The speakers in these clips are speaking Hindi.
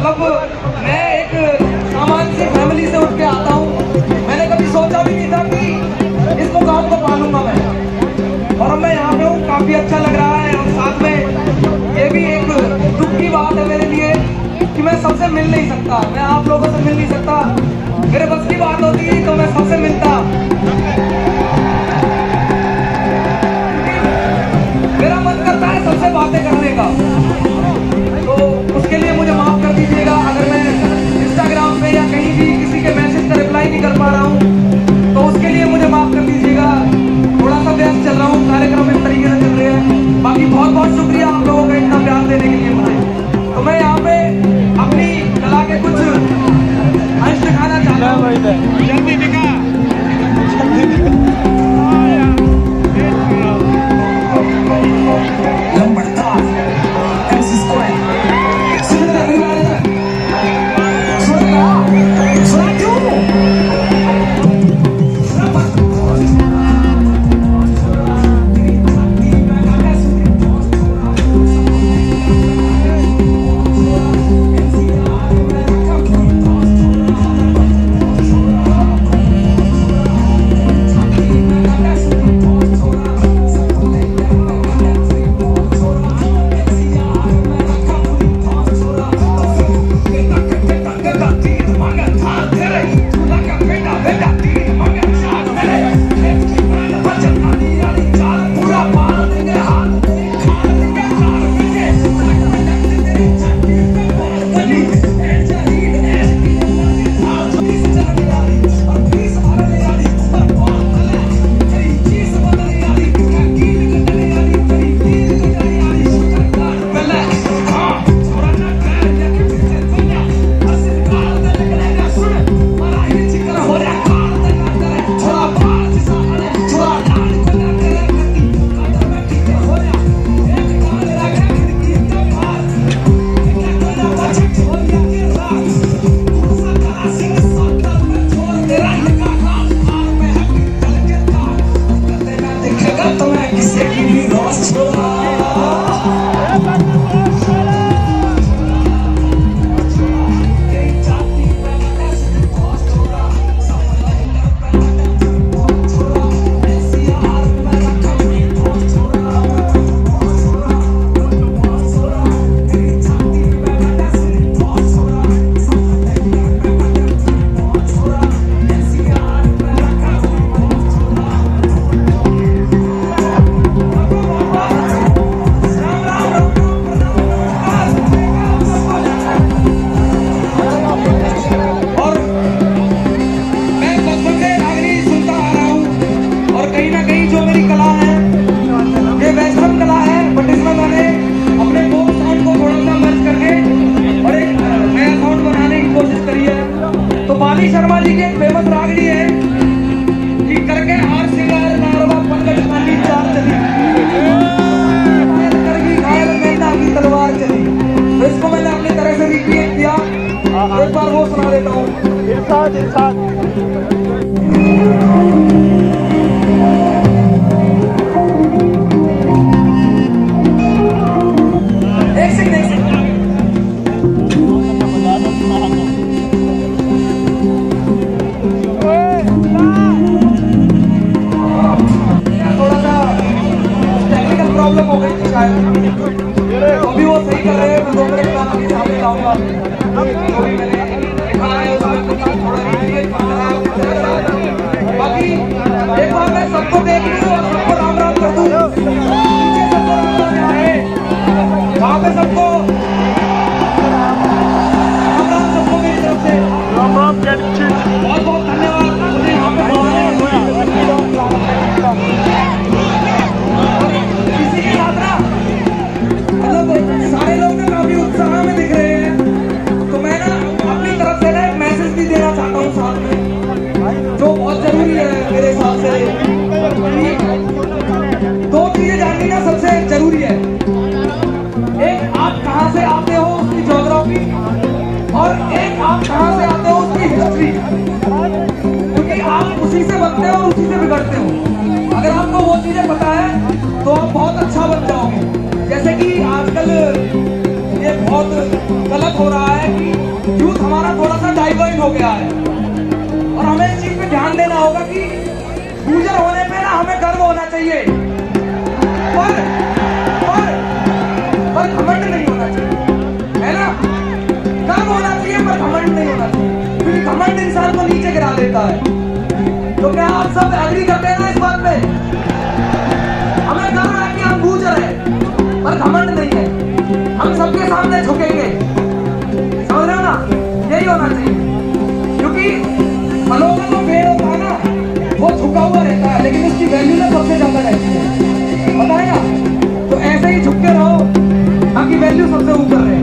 मतलब मैं एक सामान्य सी फैमिली से उठ के आता हूँ। मैंने कभी सोचा भी नहीं था कि इस मुकाम को पालूंगा मैं, और अब मैं यहाँ पे हूँ। काफी अच्छा लग रहा है, और साथ में ये भी एक दुख की बात है मेरे लिए कि मैं सबसे मिल नहीं सकता, मैं आप लोगों से मिल नहीं सकता। मेरे बस की बात होती है तो मैं सबसे मिलता, मेरा मन करता है सबसे बातें करने का। तो उसके लिए मुझे माफ कर दीजिएगा अगर मैं इंस्टाग्राम पे या कहीं भी किसी के मैसेज का रिप्लाई नहीं कर पा रहा हूँ, तो उसके लिए मुझे माफ कर दीजिएगा। थोड़ा सा व्यस्त चल रहा हूँ, कार्यक्रम इस तरीके से चल रहे हैं। बाकी बहुत बहुत शुक्रिया आप लोगों का इतना प्यार देने के लिए मुझे। तो मैं यहाँ पे अपनी कला के कुछ अंश दिखाना चाहता हूँ। जल्दी दिखा, जल्दी दिखा। शर्मा जी की एक फेमस रागनी है कि करके हार सिंगार नारवा पंकज खानी चाल चली, करगी घायल मेहना की तलवार चली। तो इसको मैंने अपनी तरह से रिक्रिएट किया, एक बार वो सुना देता हूँ। इरशाद इरशाद हो गई थी शायद, अभी वो सही कर रहे हैं। मैं 2 मिनट बाद आपके सामने लाऊंगा। जो भी मैंने लिखा है उसमें कुछ थोड़ा रिक्रिएट करना है। बाकी एक बार मैं सबको देख लूं और सबको राम राम कर दूं। नीचे सबको राम राम आए, वहाँ पे सबको राम राम, सबको मेरी तरफ से राम राम। बहुत बहुत धन्यवाद मुझे यहाँ पे बुलाने सारे लोग ना काफी उत्साह में दिख रहे हैं। तो मैं ना अपनी तरफ से ना एक मैसेज भी देना चाहता हूँ साथ में, जो बहुत जरूरी है मेरे हिसाब से। 2 चीजें जाननी ना सबसे जरूरी है। एक, आप कहाँ से आते हो उसकी ज्योग्राफी, और एक आप कहाँ से आते हो उसकी हिस्ट्री, क्योंकि आप उसी से बनते हो और उसी से बिगड़ते हो। अगर आपको वो चीजें पता है तो आप बहुत अच्छा बन जाओगे। जैसे कि आजकल ये बहुत गलत हो रहा है कि हो गया है। और हमें इस चीज पे ध्यान देना होगा कि गुजर होने पे ना हमें गर्व होना चाहिए, पर घमंड नहीं होना चाहिए, है ना। गर्व होना चाहिए पर घमंड नहीं होना चाहिए, क्योंकि घमंड इंसान को नीचे गिरा देता है। तो क्या आप सब एग्री करते हैं ना इस बात पे? हमें गर्व है कि हम गुजर हैं, पर घमंड नहीं है, हम सबके सामने झुकेंगे, समझ रहे हो ना? यही होना चाहिए, क्योंकि फलों का जो पेड़ होता है ना वो झुका हुआ रहता है, लेकिन उसकी वैल्यू ना सबसे ज्यादा रहती है, पता है ना। तो ऐसे ही झुकते रहो ताकि वैल्यू सबसे ऊपर रहे।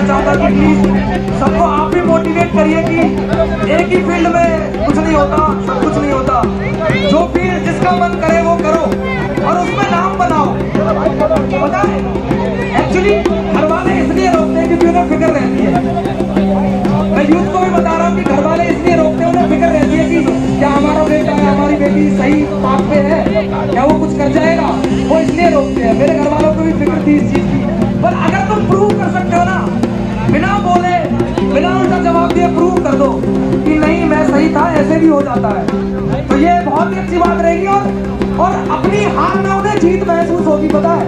चाहूंगा कि प्लीज सबको आप भी मोटिवेट करिए कि एक ही फील्ड में कुछ नहीं होता, सब कुछ नहीं होता। जो फील्ड जिसका मन करे वो करो और उसमें नाम बनाओ। पता है एक्चुअली घर वाले इसलिए रोकते हैं क्योंकि उन्हें फिक्र रहती है। मैं यूथ को भी बता रहा हूँ कि घर वाले इसलिए रोकते हैं, उन्हें फिक्र रहती है कि क्या हमारा बेटा है, हमारी बेटी सही पाथ पे है, क्या वो कुछ कर जाएगा, वो इसलिए रोकते हैं। मेरे घर वालों को भी फिक्र थी इस चीज की। पर अगर तुम प्रूव कर सकते हो ना, बिना बोले बिना उल्टा जवाब दिए प्रूव कर दो कि नहीं मैं सही था, ऐसे भी हो जाता है, तो ये बहुत ही अच्छी बात रहेगी। और अपनी हार में उन्हें जीत महसूस होगी। पता है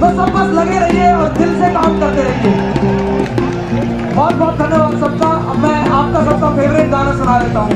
तो सब बस लगे रहिए और दिल से काम करते रहिए। बहुत बहुत धन्यवाद सबका। अब मैं आपका सबका फेवरेट गाना सुना देता हूँ।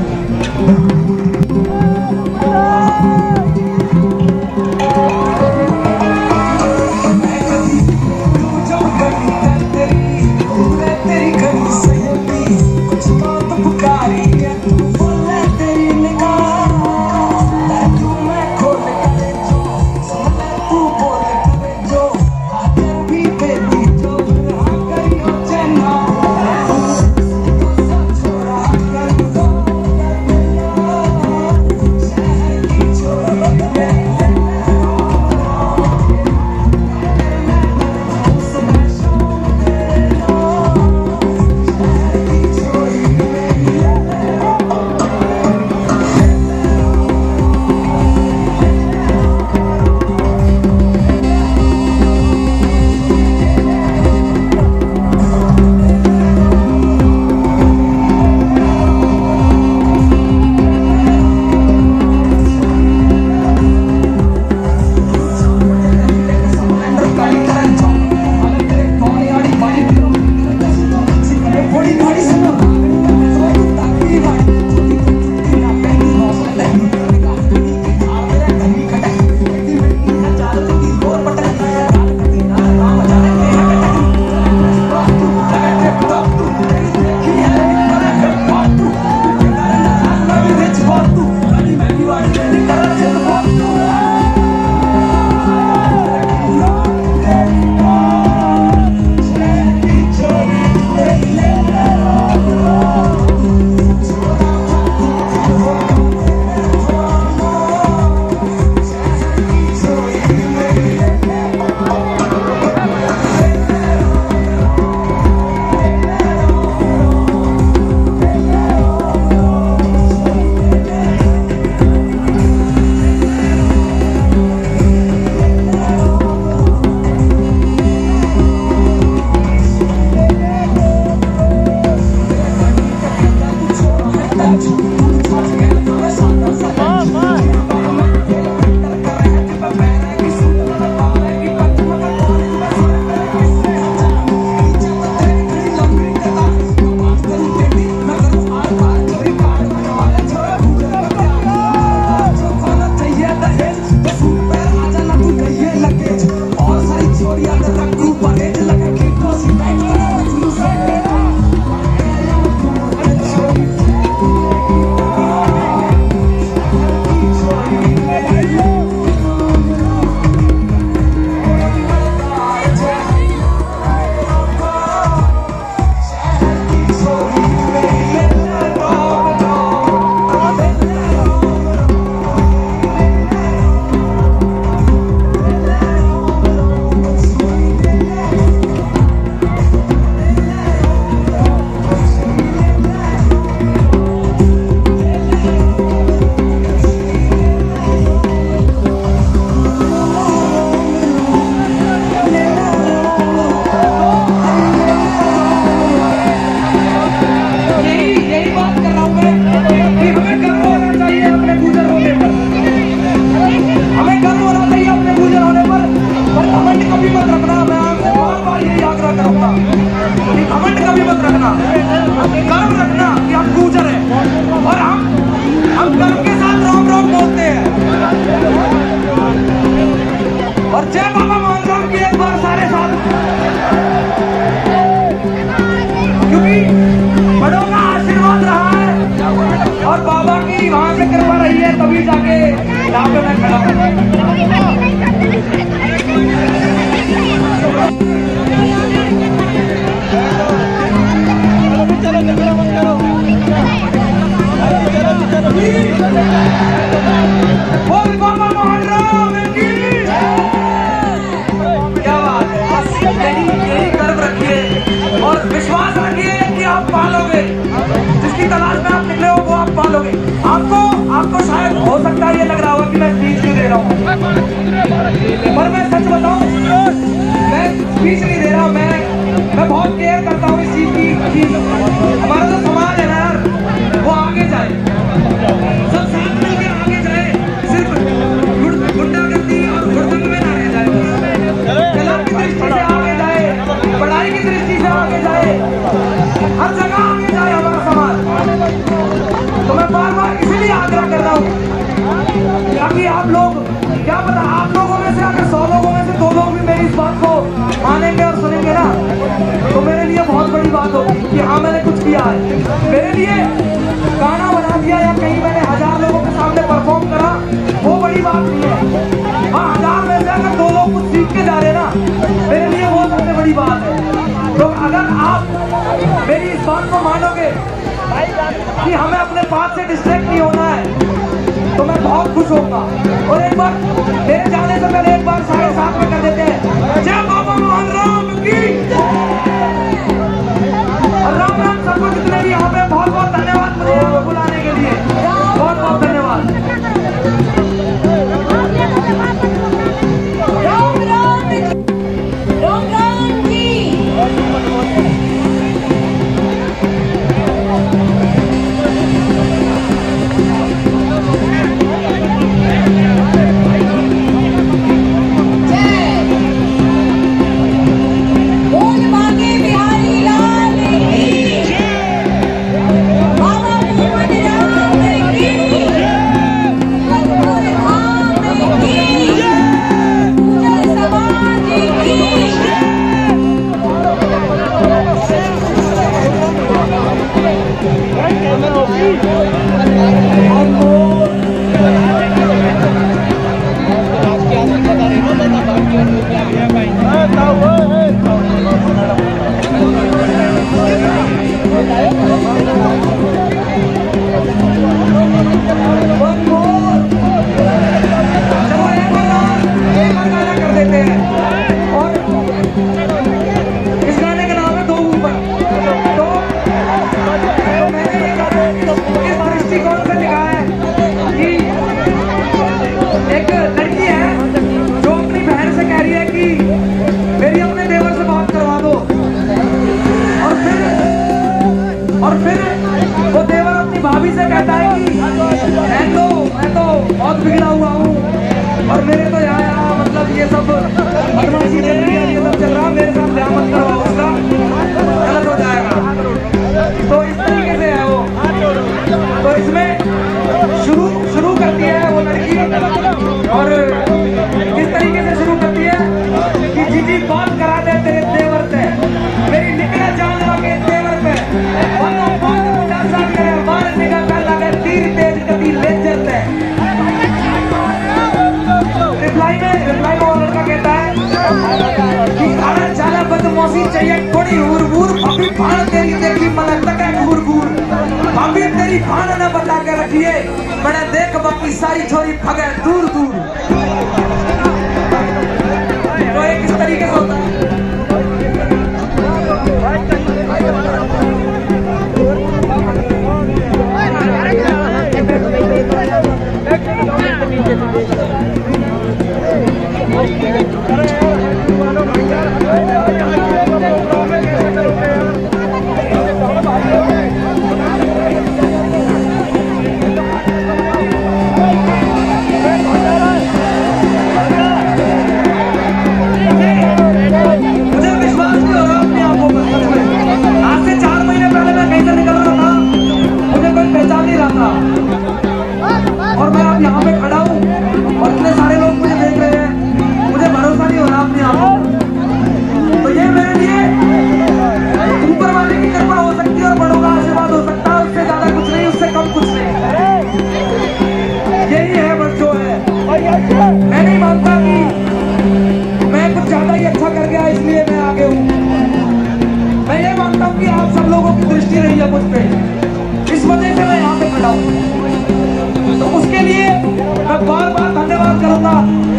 क्या पता आप लोगों में से अगर 100 लोगों में से 2 लोग भी मेरी इस बात को मानेंगे और सुनेंगे ना, तो मेरे लिए बहुत बड़ी बात होगी कि हाँ मैंने कुछ किया है। मेरे लिए गाना बना दिया या कहीं मैंने 1000 लोगों के सामने परफॉर्म करा, वो बड़ी बात नहीं है। हाँ 1000 में से अगर 2 लोग कुछ सीख के जा रहे ना, मेरे लिए वो सबसे बड़ी बात है। तो अगर आप मेरी इस बात को मानोगे कि हमें अपने पास से डिस्ट्रैक्ट नहीं होना है, तो मैं बहुत खुश होगा। और एक बार मेरे जाने से पहले एक बार 7:30 में कर देते हैं जय बाबा मोहन राम की। और राम राम सबको जितने भी यहाँ पे, बहुत बहुत धन्यवाद मुझे यहाँ पे बुलाने के लिए, बहुत बहुत धन्यवाद। राम राम राम राम जी। चाहिए थोड़ी हुर अभी भान तेरी देखी मन तक घूर अभी तेरी भान न बता के रखिए, मैंने देख बाकी सारी छोरी भगे दूर दूर। तो एक इस तरीके से होता है।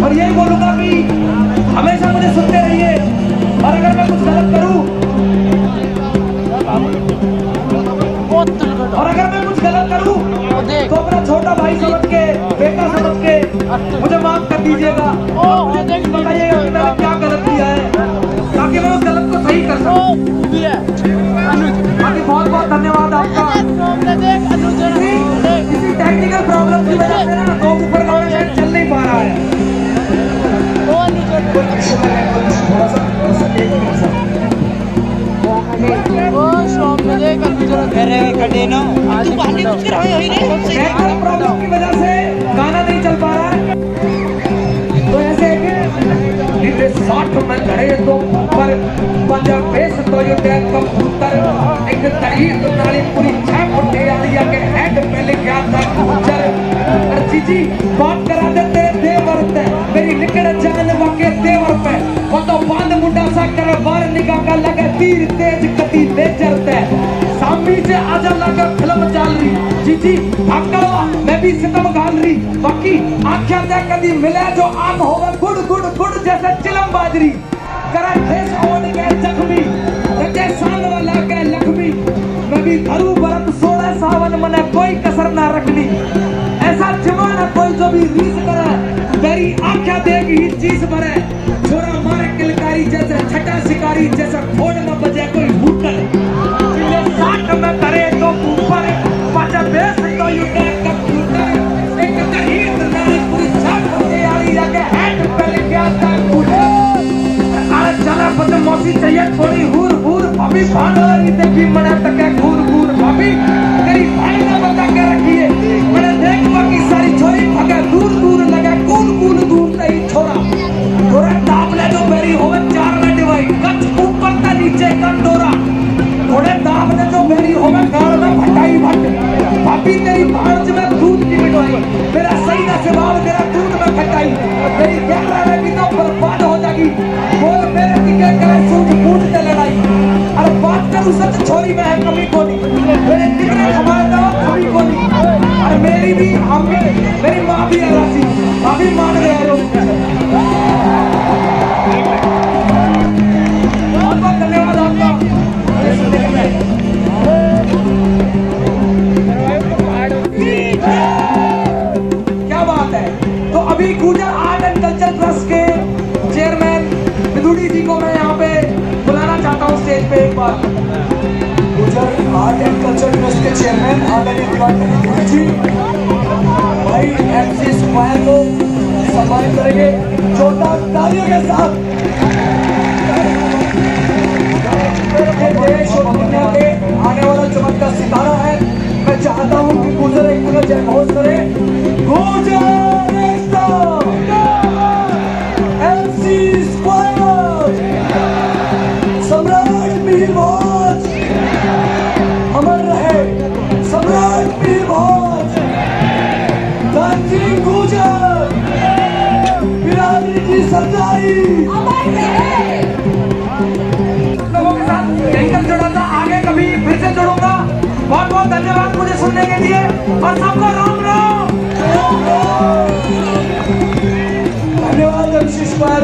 और यही बोलूंगा कि हमेशा मुझे सुनते रहिए, और अगर मैं कुछ गलत करूं तो अपना छोटा भाई समझ के, बेटा समझ के मुझे माफ कर दीजिएगा। बताइएगा कि मैंने क्या गलत किया है, ताकि मैं उस गलत को सही कर सकूं। बाकी बहुत बहुत धन्यवाद आपका। किसी टेक्निकल प्रॉब्लम की वजह से ना तो ऊपर का शायद चल नहीं पा रहा है। प्रॉब्लम की वजह से गाना नहीं चल पा रहा है। साठ में करे तो ऊपर पंजा बेस तो यो दे कबूतर एक तड़ी तो नाली पूरी 6 फुट आलिया के हेड पे लिखा था गुजर अर्जी जी बात करा देते देवर पे मेरी निकल जान वाके देवर पे वो तो बांध मुंडा सा कर बार निगाह का लगे तीर तेज कती लेजर पे सामी से आजा लगा फिल्म चाल रही जी जी भागलो मैं भी सितम गाल रही बाकी आख्या दे कदी मिले जो आम होवे गुड़ गुड़ गुड़ जैसे चिलम बाजरी करा ठेस ओन के जख्मी रखे सांग वाला के लख्मी मैं भी धरू बरत 16 सावन मने कोई कसर ना रखनी ऐसा जमाना कोई जो भी रीस करे मेरी आख्या देगी ही चीज भरे छोरा मारे किलकारी जैसे छटा शिकारी जैसे खोड़ न बजे कोई हुटर पिले 60 में करे तो ऊपर पाचा बेस तो यू के कंप्यूटर एक तहीर नाली पूरी छाप के आली जाके हेड पे लिखा था गुजर अरे चला पता मौसी चाहिए थोड़ी हूर हूर भाभी भांडोरी देखी मने तके घूर घूर भाभी तेरी भाई ने बता के रखी है मैंने देख बाकी सारी छोरी भगे दूर दूर लगे कूल कूल दूर तई छोरा छोरा दाबले जो मेरी होवे 4 में डिवाइड कच ऊपर ता नीचे का डोरा थोड़े दाबले जो मेरी होवे गाल में फटाई भट भाभी तेरी भांज में दूध की मिठाई मेरा सही ना स्वभाव तेरा दूध में खटाई मेरी गहरा में भी तो बर्बाद हो जाएगी बोल मेरे टिके करे सूझ बूझ ते लड़ाई अरे बात करूं सच छोरी में है कमी कोनी मेरे टिकने हमारे दवा कमी कोनी अरे मेरी भी हम भी मेरी माँ भी है राशि अभी मान रहे हैं लोग बहुत बहुत धन्यवाद आपका मेरे सुनने के लिए क्या बात है तो अभी गुजर आर्ट एंड कल्चर ट्रस्ट के चेयरमैन विदुड़ी जी को मैं यहाँ पे बुलाना चाहता हूँ स्टेज पे एक बार गुजर आर्ट एंड कल्चर ट्रस्ट के चेयरमैन आदरणीय दिवाकर विदुड़ी जी भाई एमसी स्क्वायर को सम्मानित करेंगे जोरदार तालियों के साथ देश और दुनिया के आने वाला चमकता सितारा है मैं चाहता हूँ कि गुजर एक पुनः जय घोष करे गुजर एमसी स्क्वायर सम्राट मीरभोज अमर रहे सम्राट मीरभोज धनसिंह गुजर बिरादरी की सरदारी लोगों के साथ यहीं तक जुड़ा था आगे कभी फिर से जुड़ूंगा बहुत बहुत धन्यवाद मुझे सुनने के लिए और सबको राम राम धन्यवाद एमसी स्क्वायर